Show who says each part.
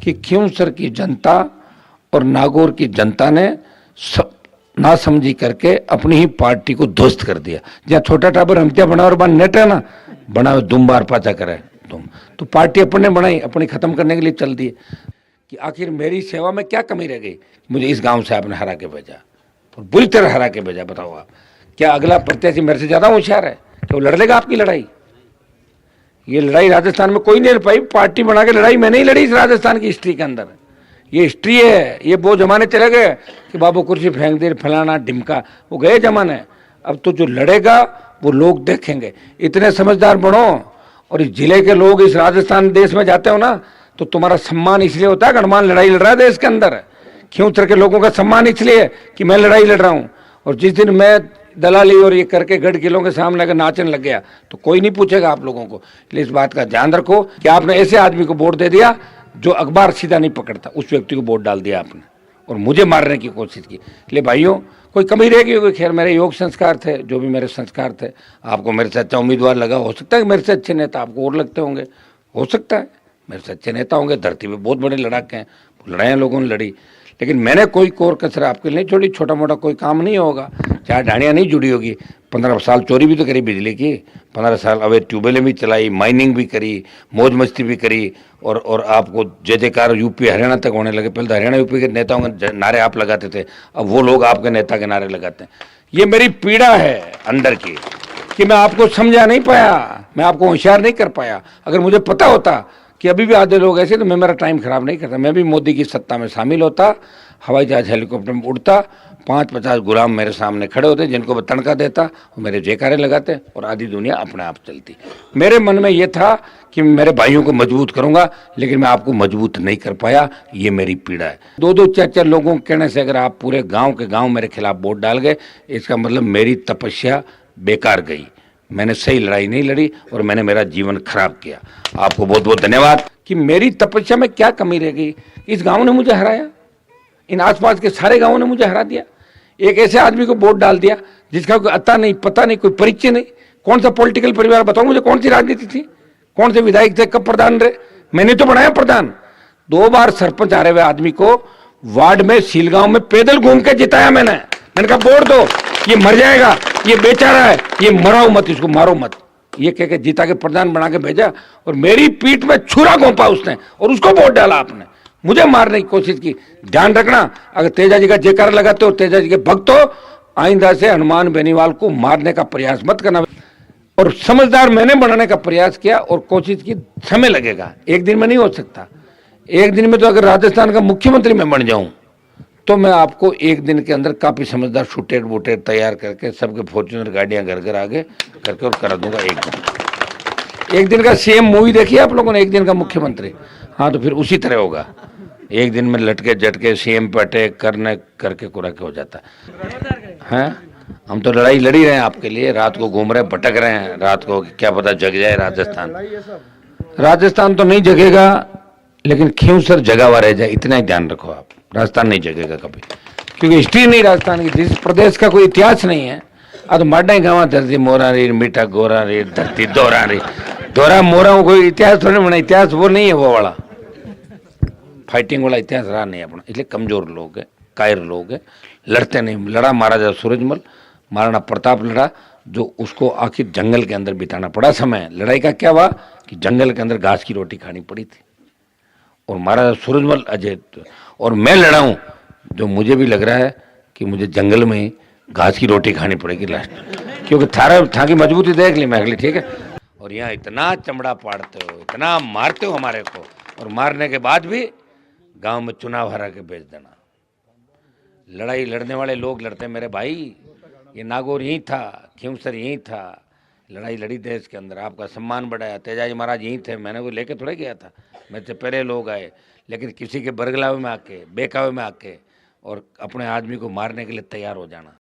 Speaker 1: कि खींवसर की जनता और नागौर की जनता ने ना समझी करके अपनी ही पार्टी को ध्वस्त कर दिया। जहाँ छोटा टाबर हमत्या बना और बान नेट है ना बना दुम बार पाचा करे तुम तो पार्टी अपने बनाई अपनी खत्म करने के लिए चल दी कि आखिर मेरी सेवा में क्या कमी रह गई। मुझे इस गांव से आपने हरा के भेजा और बुरी तरह हरा के भेजा। बताओ आप क्या अगला प्रत्याशी मेरे से ज्यादा होशियार है कि वो लड़ लेगा आपकी लड़ाई? ये लड़ाई राजस्थान में कोई नहीं लड़ पाई। पार्टी बना के लड़ाई मैंने ही लड़ी इस राजस्थान की हिस्ट्री के अंदर। ये हिस्ट्री है। ये वो जमाने चले गए कि बाबू कुर्सी फेंक दे फलाना ढिमका, वो गए जमाने। अब तो जो लड़ेगा वो लोग देखेंगे। इतने समझदार बनो और इस जिले के लोग इस राजस्थान देश में जाते हो ना तो तुम्हारा सम्मान इसलिए होता है गणमान लड़ाई लड़ रहा है देश के अंदर। खींवसर के लोगों का सम्मान इसलिए कि मैं लड़ाई लड़ रहा हूं। और जिस दिन मैं दलाली और ये करके गढ़ किलों के सामने अगर नाचने लग गया तो कोई नहीं पूछेगा आप लोगों को। इसलिए इस बात का ध्यान रखो कि आपने ऐसे आदमी को वोट दे दिया जो अखबार सीधा नहीं पकड़ता, उस व्यक्ति को वोट डाल दिया आपने और मुझे मारने की कोशिश की। इसलिए भाइयों कोई कमी रहेगी कोई, खैर मेरे योग संस्कार थे, जो भी मेरे संस्कार थे। आपको मेरे से अच्छा उम्मीदवार लगा, हो सकता है कि मेरे से अच्छे नेता आपको और लगते होंगे, हो सकता है मेरे से अच्छे नेता होंगे। धरती पे बहुत बड़े लड़ाके हैं, लड़ाइयाँ लोगों ने लड़ी, लेकिन मैंने कोई कोर कसर आपके लिए नहीं छोड़ी। छोटा मोटा कोई काम नहीं होगा, चाहे ढाणियाँ नहीं जुड़ी होगी। 15 साल चोरी भी तो करी बिजली की, 15 साल अवैध ट्यूबवेलें भी चलाई, माइनिंग भी करी, मौज मस्ती भी करी। और आपको जय जयकार यूपी हरियाणा तक होने लगे। पहले तो हरियाणा यूपी के नेताओं के नारे आप लगाते थे, अब वो लोग आपके नेता के नारे लगाते हैं। ये मेरी पीड़ा है अंदर की कि मैं आपको समझा नहीं पाया, मैं आपको होशियार नहीं कर पाया। अगर मुझे पता होता कि अभी भी आधे लोग ऐसे तो मैं मेरा टाइम खराब नहीं करता। मैं भी मोदी की सत्ता में शामिल होता, हवाई जहाज हेलीकॉप्टर में उड़ता, 5-50 गुलाम मेरे सामने खड़े होते जिनको मैं तनखा देता, वो मेरे जयकारे लगाते और आधी दुनिया अपने आप चलती। मेरे मन में ये था कि मेरे भाइयों को मजबूत करूंगा, लेकिन मैं आपको मजबूत नहीं कर पाया। ये मेरी पीड़ा है। 2-2 4-4 लोगों के कहने से अगर आप पूरे गाँव के गाँव मेरे खिलाफ वोट डाल गए, इसका मतलब मेरी तपस्या बेकार गई। मैंने सही लड़ाई नहीं लड़ी और मैंने मेरा जीवन खराब किया। आपको बहुत बहुत धन्यवाद कि मेरी तपस्या में क्या कमी रह गई। इस गांव ने मुझे हराया, इन आसपास के सारे गांवों ने मुझे हरा दिया। एक ऐसे आदमी को वोट डाल दिया जिसका कोई अता नहीं, पता नहीं, कोई परिचय नहीं। कौन सा पॉलिटिकल परिवार बताओ मुझे, कौन सी राजनीति थी, कौन से विधायक थे, कब प्रधान रहे? मैंने तो बनाया प्रधान। 2 बार सरपंच हारे हुए आदमी को वार्ड में सीलगांव में पैदल घूम के जिताया मैंने कहा वोट दो, ये मर जाएगा, ये बेचारा है, ये मराओ मत, इसको मारो मत। ये कह के जीता के प्रधान बना के भेजा और मेरी पीठ में छुरा घोंपा उसने और उसको वोट डाला आपने। मुझे मारने की कोशिश की। ध्यान रखना, अगर तेजा जी का जयकारा लगाते हो, तेजा जी के भक्त हो, आइंदा से हनुमान बेनीवाल को मारने का प्रयास मत करना। और समझदार मैंने बनाने का प्रयास किया और कोशिश की। समय लगेगा, एक दिन में नहीं हो सकता। एक दिन में तो अगर राजस्थान का मुख्यमंत्री मैं बन जाऊं तो मैं आपको एक दिन के अंदर काफी समझदार शूटेड वोटेड तैयार करके सबके फॉर्च्यूनर गाड़ियां घर घर आगे करके और करा दूंगा। एक दिन का सीएम मूवी देखिए आप लोगों ने, एक दिन का मुख्यमंत्री। हाँ तो फिर उसी तरह होगा, एक दिन में लटके झटके सीएम पे अटैक करने करके कुरा के हो जाता है। हम तो लड़ाई लड़ी रहे हैं आपके लिए, रात को घूम रहे भटक रहे हैं, रात को क्या पता जग जाए राजस्थान। राजस्थान तो नहीं जगेगा, लेकिन खींवसर जगा हुआ रह जाए, इतना ही ध्यान रखो आप। राजस्थान नहीं जगेगा कभी, क्योंकि हिस्ट्री नहीं राजस्थान की, जिस प्रदेश का कोई इतिहास नहीं है। अब माडा गाँव धरती मोरा रे मीठा गोरा रे धरती दोहरा रे दोहरा मोरा, कोई इतिहास थोड़ी बना। इतिहास वो नहीं है, वो वाला फाइटिंग वाला इतिहास रहा नहीं अपना। इसलिए कमजोर लोग है, कायर लोग है, लड़ते नहीं। लड़ा महाराजा सूरजमल, महाराणा प्रताप लड़ा, जो उसको आखिर जंगल के अंदर बिताना पड़ा समय। लड़ाई का क्या हुआ कि जंगल के अंदर घास की रोटी खानी पड़ी थी और महाराजा सूरजमल अजय। और मैं लड़ा हूं, जो मुझे भी लग रहा है कि मुझे जंगल में घास की रोटी खानी पड़ेगी लास्ट, क्योंकि था की मजबूती देख ली मैं अगली, ठीक है। और यहाँ इतना चमड़ा पाड़ते हो, इतना मारते हो हमारे को, और मारने के बाद भी गांव में चुनाव हरा के भेज देना। लड़ाई लड़ने वाले लोग लड़ते मेरे भाई। ये नागौर यहीं था, खींवसर यहीं था, लड़ाई लड़ी देश के अंदर, आपका सम्मान बढ़ाया। तेजाजी महाराज यहीं थे, मैंने वो लेके थोड़े गया था, मेरे से पहले लोग आए। लेकिन किसी के बरगलावे में आके, बेकावे में आके और अपने आदमी को मारने के लिए तैयार हो जाना,